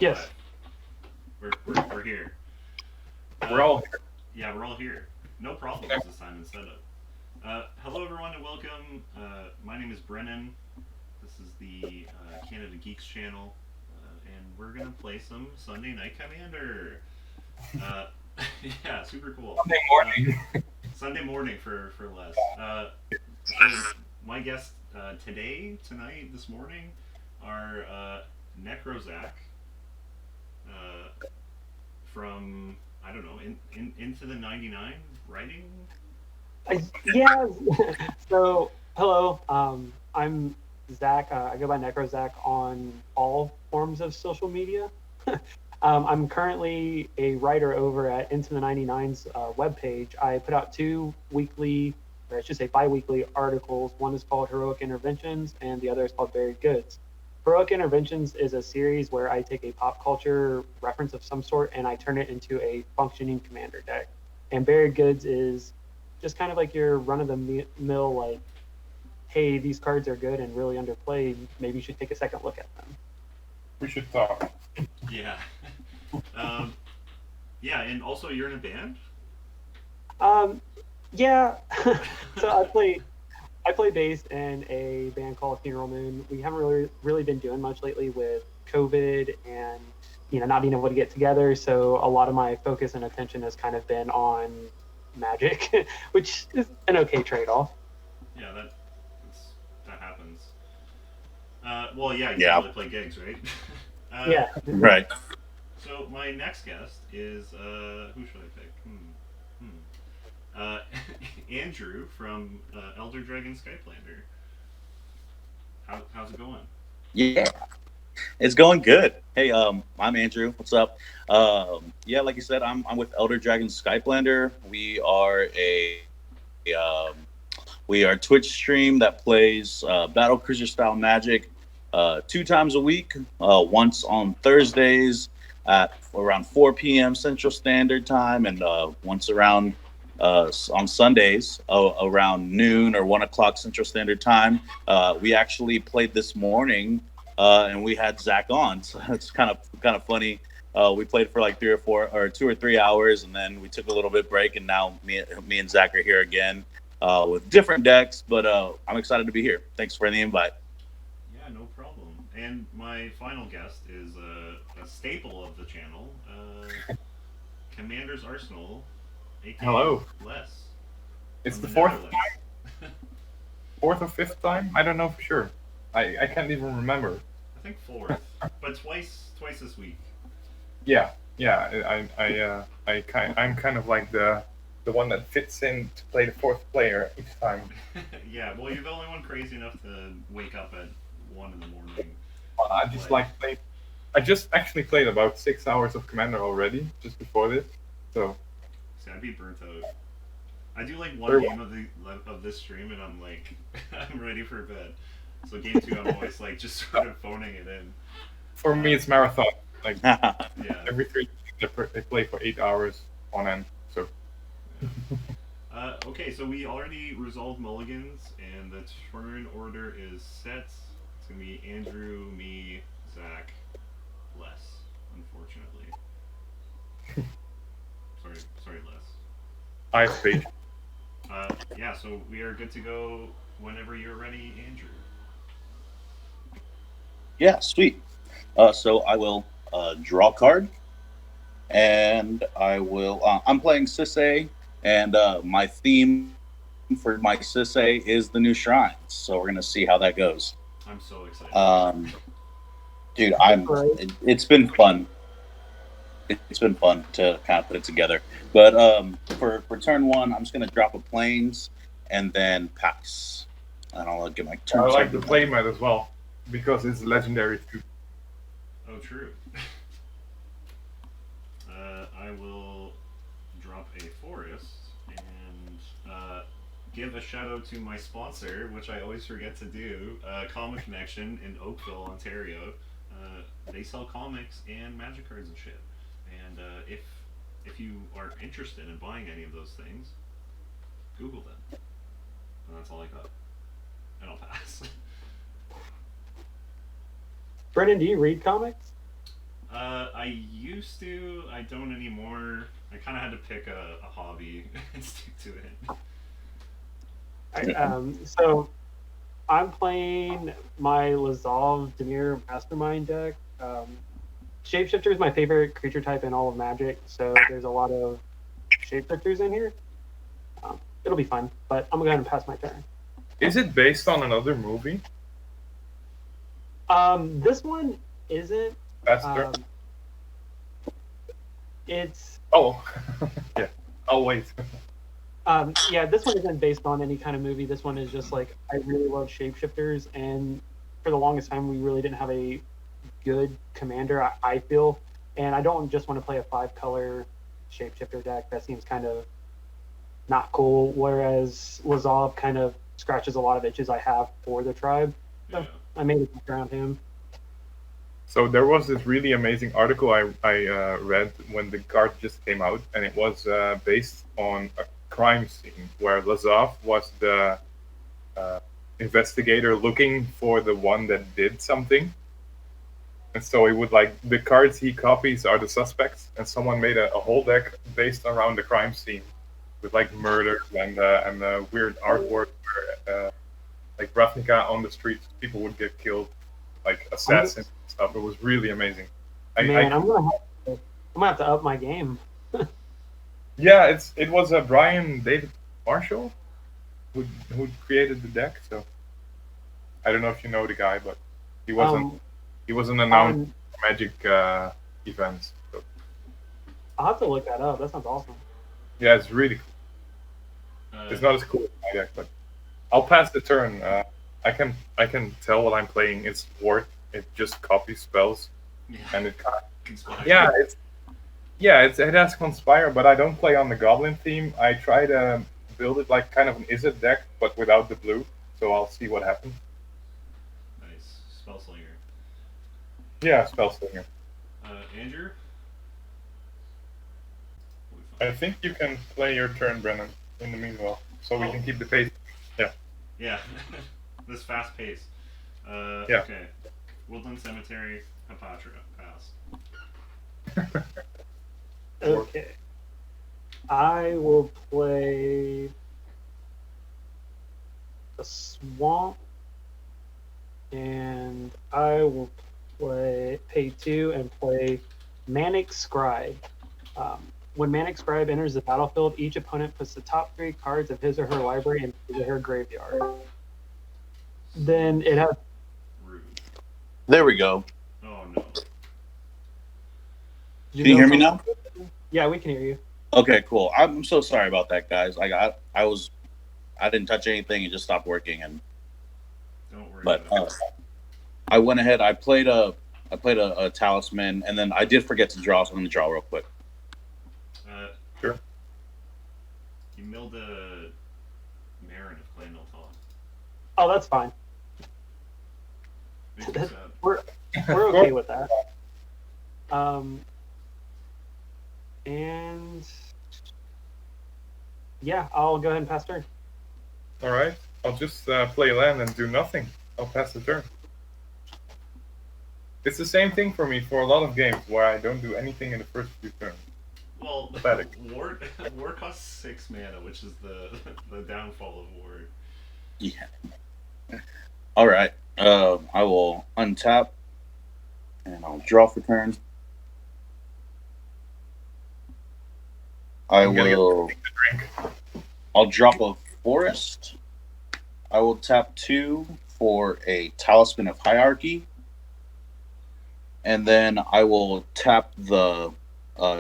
We're Yes. live. We're here. We're all Yeah, we're all here. No problems this time in setup. Hello, everyone, and welcome. My name is Brennan. This is the Canada Geeks channel, and we're gonna play some Sunday Night Commander. Uh, yeah, super cool. Sunday morning. Sunday morning for less. So my guests tonight, this morning, are Necrozak, uh, from I don't know into the '99 writing. Yeah. So, hello. I'm Zach. I go by NecroZach on all forms of social media. I'm currently a writer over at Into the 99's webpage. I put out two weekly, or I should say bi-weekly articles. One is called Heroic Interventions, and the other is called Buried Goods. Heroic Interventions is a series where I take a pop culture reference of some sort and I turn it into a functioning commander deck. And Buried Goods is just kind of like your run of the mill, like, hey, these cards are good and really underplayed. Maybe you should take a second look at them. We should talk. Yeah, um, yeah, and also you're in a band. Um, yeah. So I play bass in a band called Funeral Moon. We haven't really been doing much lately with COVID and not being able to get together. So a lot of my focus and attention has kind of been on Magic, which is an okay trade off. Yeah, that happens. Well, yeah, you Yeah, probably play gigs, right? uh, Yeah. right. so my next guest is who should I pick? Andrew from Elder Dragon Skyplander. How's it going? Yeah, it's going good. Hey, I'm Andrew. What's up? Yeah, like you said, I'm with Elder Dragon Skyplander. We are a Twitch stream that plays Battle Cruiser style Magic 2 times a week. Once on Thursdays at around 4 p.m. Central Standard Time, and once around on Sundays around noon or 1 o'clock Central Standard Time. We actually played this morning, and we had Zach on, so it's kind of funny. We played for like 2 or 3 hours, and then we took a little bit break, and now me and Zach are here again with different decks. But I'm excited to be here. Thanks for the invite. Yeah, no problem. And my final guest is a staple of the channel, Commander's Arsenal, aka Hello. Les It's from the the fourth Netherlands. fourth or fifth time? I don't know for sure. I can't even remember. I think fourth, but twice this week. Yeah, yeah. I'm kind of like the one that fits in to play the fourth player each time. Yeah, well, you're the only one crazy enough to wake up at 1 in the morning. I just like play. I just actually played about 6 hours of Commander already just before this. So See, I'd be burnt out. I do like one Very game of this stream, and I'm like, I'm ready for bed. So game two, I'm always like just sort of phoning it in. for me, it's marathon. Like Yeah. every 3 days, I play for 8 hours on end. So Okay, so we already resolved mulligans, and the turn order is set. It's gonna be Andrew, me, Zach, Les. Unfortunately, sorry, Les. I have patience. Yeah, so we are good to go whenever you're ready, Andrew. Yeah, sweet. So I will draw a card, and I will. I'm playing Sisay, and my theme for my Sisay is the new shrines. So we're gonna see how that goes. I'm so excited. Dude, Right. it's been fun. It's been fun to kind of put it together. But for turn one, I'm just gonna drop a planes and then pass, and I'll get my turn. I like the playmat as well because it's legendary too. Oh, true. I will drop a forest and give a shout out to my sponsor, which I always forget to do, Comic Connection in Oakville, Ontario. They sell comics and magic cards and shit. And if you are interested in buying any of those things, Google them. And that's all I got. And I'll pass. Brennan, do you read comics? I used to. I don't anymore. I kind of had to pick a hobby and stick to it. So I'm playing my Lazav Demir Mastermind deck. Shapeshifter is my favorite creature type in all of Magic, so there's a lot of shapeshifters in here. It'll be fun, but I'm gonna go ahead and pass my turn. Is it based on another movie? This one isn't. Faster. It's Oh, yeah. I'll wait. yeah, this one isn't based on any kind of movie. This one is just like I really love shapeshifters, and for the longest time we really didn't have a good commander. I feel, and I don't just want to play a 5-color shapeshifter deck. That seems kind of not cool. Whereas Lazav kind of scratches a lot of itches I have for the tribe. So Yeah. I made it around him. So there was this really amazing article I read when the card just came out, and it was based on a crime scene where Lazav was the investigator looking for the one that did something. And so he would the cards he copies are the suspects, and someone made a whole deck based around the crime scene with murders and weird artwork where like Ravnica on the streets, people would get killed, like assassins and stuff. It was really amazing. I'm gonna have to up my game. Yeah, it was Brian David Marshall who created the deck. So I don't know if you know the guy, but he wasn't announced for Magic events. So. I'll have to look that up. That sounds awesome. Yeah, it's really cool. It's not as cool as my deck, but I'll pass the turn. I can tell what I'm playing. It's Wort. It just copies spells, and it it has Conspire, but I don't play on the Goblin theme. I try to build it like kind of an Izzet deck, but without the blue. So I'll see what happens. Nice. Spellslinger. Yeah, Spellslinger. Andrew? I think you can play your turn, Brennan, in the meanwhile, so we can keep the pace. Yeah. Yeah. This fast pace. Yeah. Okay. Woodland Cemetery, Hapatra. Pass. Okay. I will play a swamp, and I will pay 2 and play Manic Scribe. When Manic Scribe enters the battlefield, each opponent puts the top 3 cards of his or her library into her graveyard. Then it has. Rude. There we go. Oh no. Can you hear me now? Yeah, we can hear you. Okay, cool. I'm so sorry about that, guys. I didn't touch anything. It just stopped working, and Don't worry but about it. I went ahead. I played a talisman, and then I did forget to draw. So I'm gonna draw real quick. Sure. You milled a Marin of Clay Milton. Oh, that's fine. Makes me sad. We're okay with that. And yeah, I'll go ahead and pass turn. All right. I'll just play land and do nothing. I'll pass the turn. It's the same thing for me for a lot of games where I don't do anything in the first few turns. Well, Pathetic. Wort costs 6 mana, which is the downfall of Wort. Yeah. All right. I will untap, and I'll draw for turn. I'll drop a forest. I will tap 2 for a Talisman of Hierarchy. And then I will tap the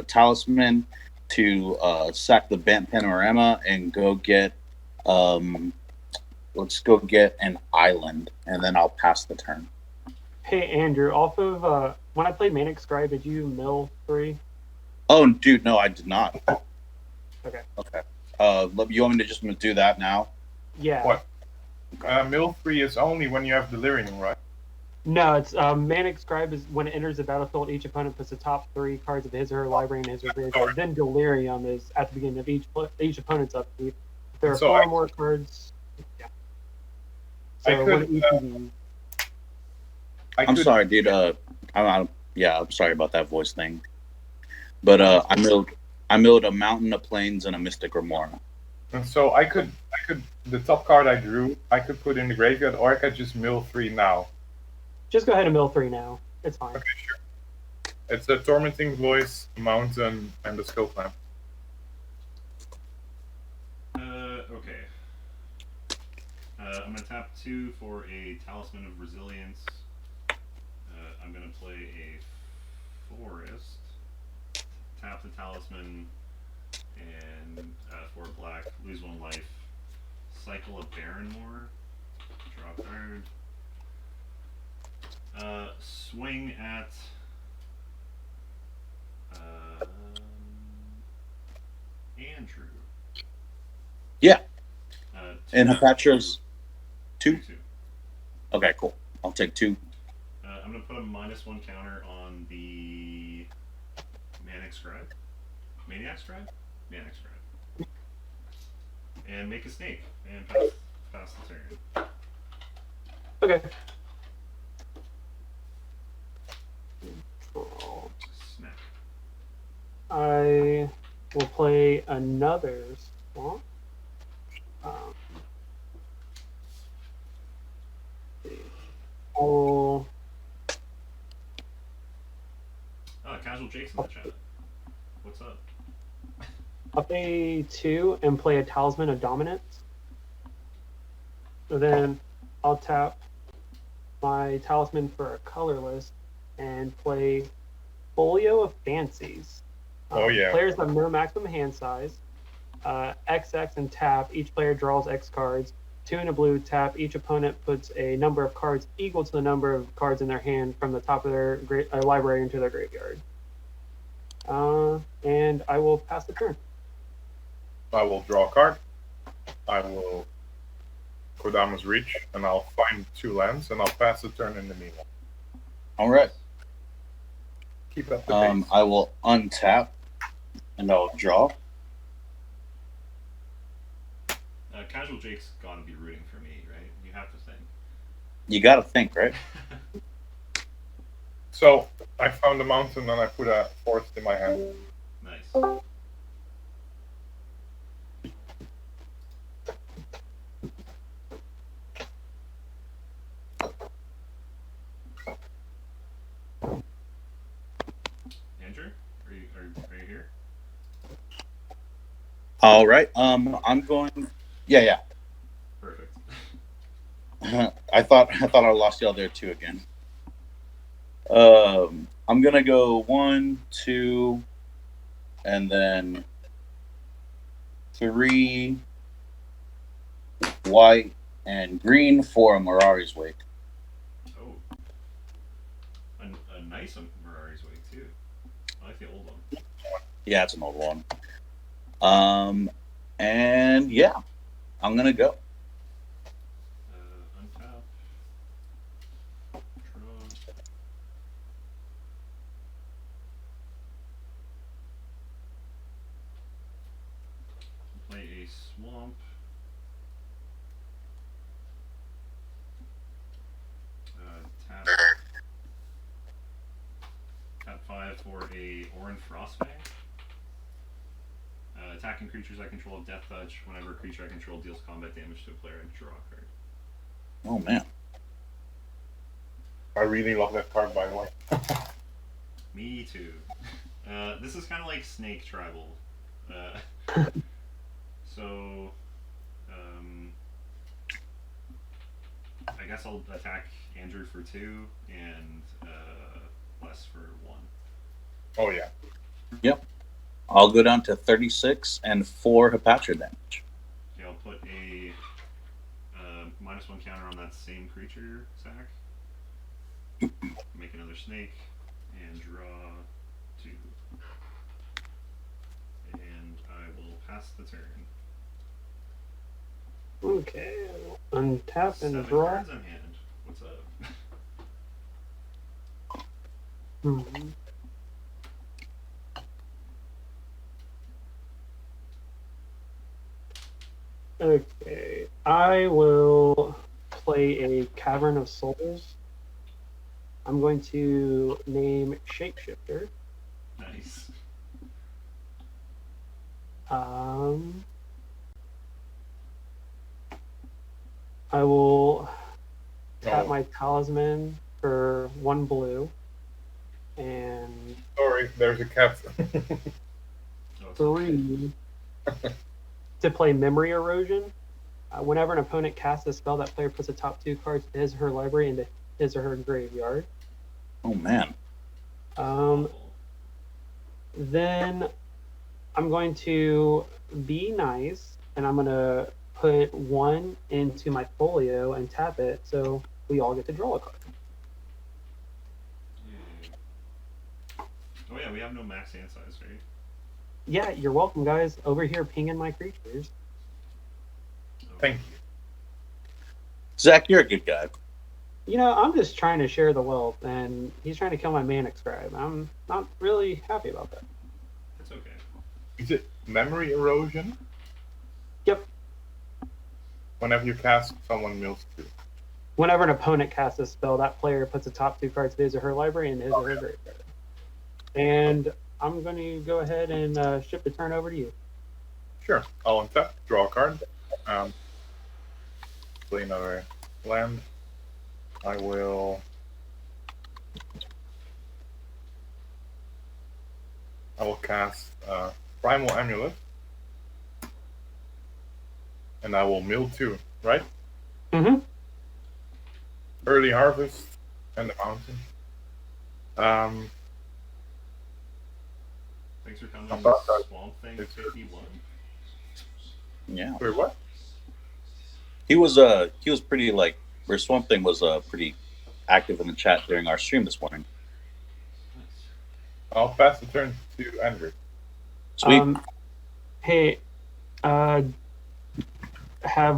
Talisman to sack the Bant Panorama and go get let's go get an island, and then I'll pass the turn. Hey Andrew, off of when I played Manic Scribe, did you mill 3? Oh, dude, no, I did not. Okay. Okay. You want me to just do that now? Yeah. What? Mill 3 is only when you have Delirium, right? No, it's Manic Scribe is when it enters the battlefield, each opponent puts the top 3 cards of his or her library in his or her graveyard. Then Delirium is at the beginning of each opponent's upkeep. If there are 4 or more cards, yeah. So I'm sorry, dude. Yeah, I'm sorry about that voice thing. But I milled a Mountain, a Plains, and a Mystic Remora. And so I could the top card I drew, I could put in the graveyard, or I could just mill 3 now. Just go ahead and mill 3 now. It's fine. Okay, sure. It's a Tormenting Voice, Mountain, and the Scope Lamp. Okay. I'm gonna tap 2 for a Talisman of Resilience. I'm gonna play a Forest. Tap the Talisman, and for black, lose 1 life. Cycle a Barrenmore. Draw a card. Swing at. Andrew. Yeah. 2 And Hapatra's 2? 2. Okay, cool. I'll take 2. I'm going to put a -1 counter on the Maniac Scribe. Maniac Scribe? Maniac Scribe. And make a snake. And pass the turn. Okay. Snack. I will play another swamp. I'll Casual Jake's in the chat. What's up? I'll pay 2 and play a Talisman of Dominance. So then I'll tap my Talisman for a colorless and play Folio of Fancies. Oh, yeah. Players have no maximum hand size. XX and tap. Each player draws X cards. 2 in a blue, tap. Each opponent puts a number of cards equal to the number of cards in their hand from the top of their library into their graveyard. And I will pass the turn. I will draw a card. I will Kodama's Reach, and I'll find 2 lands, and I'll pass the turn in the meanwhile. All right. Keep up the pace. I will untap, and I'll draw. Casual Jake's gotta be rooting for me, right? You have to think. You got to think, right? So I found a mountain, and I put a forest in my hand. Nice. Andrew, are you here? All right. I'm going. Yeah. Perfect. I thought I lost y'all there too again. I'm gonna go 1, 2, and then 3 white and green for a Mirari's Wake. Oh, a nice Mirari's Wake too. I like the old one. Yeah, it's an old one. And yeah, I'm gonna go. Untap. Draw. Play a swamp. Tap. Tap 5 for a Orin Frostfang. Attacking creatures I control have Death Touch. Whenever a creature I control deals combat damage to a player, I draw a card. Oh man. I really love that card, by the way. Me too. This is kind of like Snake Tribal. So, I guess I'll attack Andrew for 2 and less for 1. Oh yeah. Yep. I'll go down to 36 and 4 Hapatra damage. Okay, I'll put a -1 counter on that same creature, Zach. Make another snake and draw 2. And I will pass the turn. Okay. Untap and 7 draw. cards in hand. What's up? Hmm. Okay, I will play a Cavern of Souls. I'm going to name Shapeshifter. Nice. I will tap Oh. my talisman for 1 blue, and Sorry, there's a cat. Oh, it's okay. 3 to play Memory Erosion. Whenever an opponent casts a spell, that player puts the top 2 cards of his or her library into his or her graveyard. Oh man. Then I'm going to be nice, and I'm going to put 1 into my folio and tap it, so we all get to draw a card. Oh yeah, we have no max hand size, right? Yeah, you're welcome, guys. Over here pinging my creatures. Thank you. Zach, you're a good guy. You know, I'm just trying to share the wealth, and he's trying to kill my Manic Scribe. I'm not really happy about that. It's okay. Is it memory erosion? Yep. Whenever you cast, someone mills 2. Whenever an opponent casts a spell, that player puts the top 2 cards of his or her library into his or her graveyard. And I'm going to go ahead and ship the turn over to you. Sure. I'll untap, draw a card. Play another land. I will cast Primal Amulet. And I will mill 2, right? Mm-hmm. Early Harvest and the Mountain. Thanks for coming. Hapatra. Swamp Thing It's- 51. Yeah. Wait, what? He was pretty like where Swamp Thing was pretty active in the chat during our stream this morning. Nice. I'll pass the turn to Andrew. Sweet. Hey, have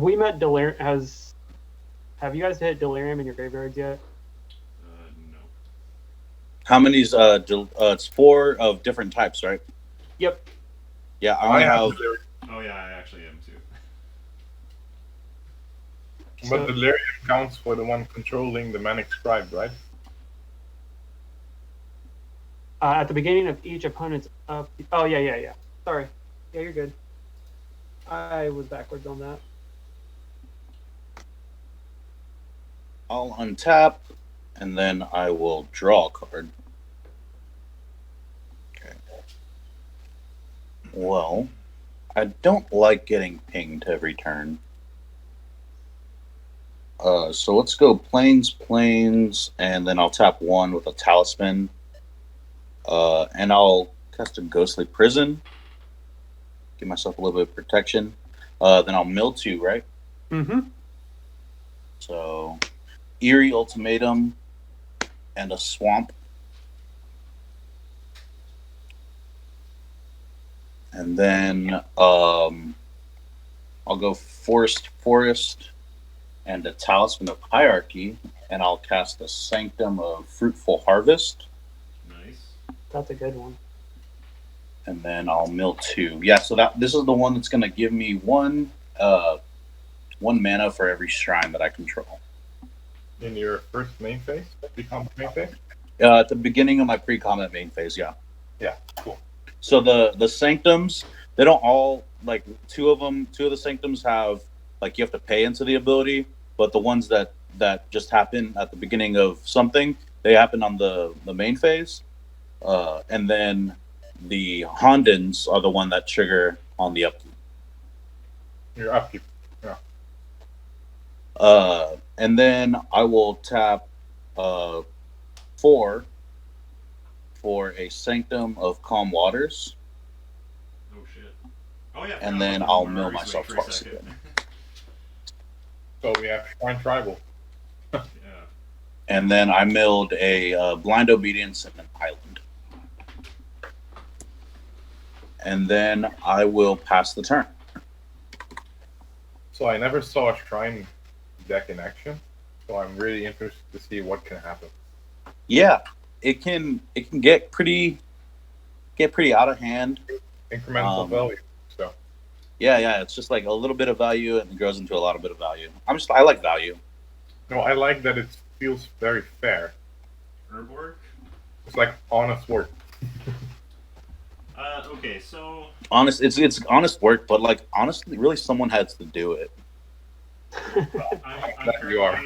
we met Delirium? Have you guys hit Delirium in your graveyards yet? No. How many's it's 4 of different types, right? Yep. Yeah, I only have Oh yeah, I actually am too. But Delirium counts for the one controlling the Manic Scribe, right? At the beginning of each opponent's up. Oh yeah. Sorry. Yeah, you're good. I was backwards on that. I'll untap and then I will draw a card. Okay. Well, I don't like getting pinged every turn. So let's go plains, and then I'll tap 1 with a talisman. And I'll cast a Ghostly Prison. Give myself a little bit of protection. Then I'll mill 2, right? Mm-hmm. So, Eerie Ultimatum and a Swamp. And then I'll go Forest and a Talisman of Hierarchy, and I'll cast a Sanctum of Fruitful Harvest. Nice. That's a good one. And then I'll mill 2. Yeah, so this is the one that's going to give me one mana for every shrine that I control. In your first main phase? Become main phase? At the beginning of my pre-combat main phase, yeah. Yeah, cool. So the Sanctums, they don't all, like, two of the Sanctums have, like, you have to pay into the ability, but the ones that just happen at the beginning of something, they happen on the main phase. And then the Hondens are the one that trigger on the upkeep. Your upkeep. Yeah. And then I will tap 4 for a Sanctum of Calm Waters. Oh shit. Oh yeah. And then I'll mill myself twice again. So we have Shrine Tribal. Yeah. And then I milled a Blind Obedience and an Island. And then I will pass the turn. So I never saw a Shrine deck in action, so I'm really interested to see what can happen. Yeah, it can get pretty out of hand. Incremental value. So Yeah, it's just like a little bit of value and it grows into a lot of bit of value. I like value. no, I like that it feels very fair. Urborg? It's like honest work. Okay, so It's honest work, but like honestly, really, someone has to do it. I'm You are.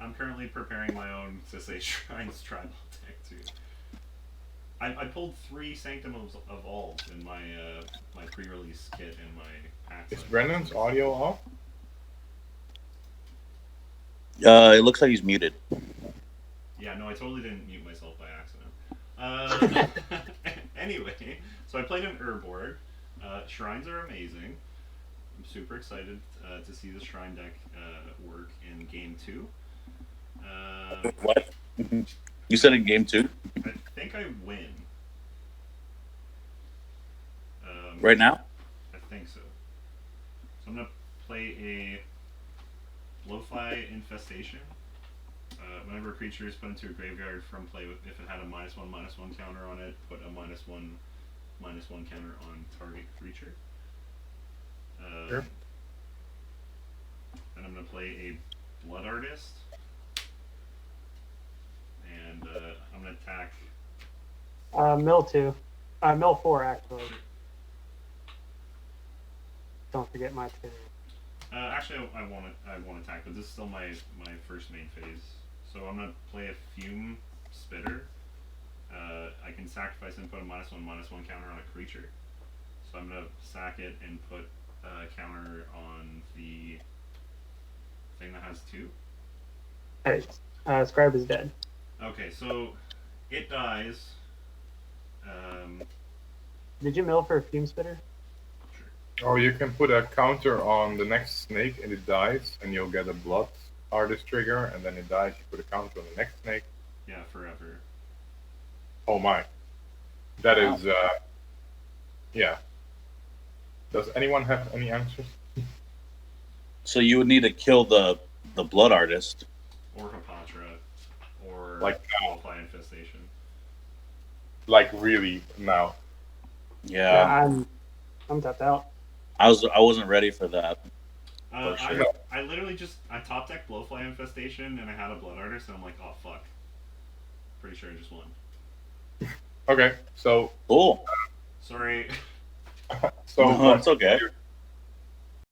I'm currently preparing my own Sisay Shrines tribal deck too. I pulled 3 Sanctum of All in my my pre-release kit and my packs. Is Brendan's audio off? It looks like he's muted. Yeah, no, I totally didn't mute myself by accident. Anyway, so I played an Urborg. Shrines are amazing. I'm super excited to see the Shrine deck work in Game 2. What? You said in game 2? I think I win. Right now? I think so. So I'm going to play a Blowfly Infestation. Whenever a creature is put into a graveyard from play, if it had a -1/-1 counter on it, put a -1/-1 counter on target creature. Sure. And I'm going to play a Blood Artist. And I'm going to attack. Mill 2. Mill 4, actually. Don't forget my 2. Actually, I won't attack, but this is still my first main phase. So I'm gonna play a Fume Spitter. I can sacrifice and put a -1/-1 counter on a creature. So I'm gonna sack it and put a counter on the thing that has 2. Hey, Scribe is dead. Okay, so it dies. Did you mill for a Fume Spitter? Or you can put a counter on the next snake and it dies, and you'll get a Blood Artist trigger, and then it dies, you put a counter on the next snake. Yeah, forever. Oh my. That is, yeah. Does anyone have any answers? So you would need to kill the Blood Artist. Or Hapatra. Or Like now. Blowfly Infestation. Like, really, now. Yeah. I'm tapped out. I wasn't ready for that. I literally I top decked Blowfly Infestation and I had a Blood Artist and I'm like, oh fuck. Pretty sure I just won. Okay, so Cool. Sorry. so No, it's okay.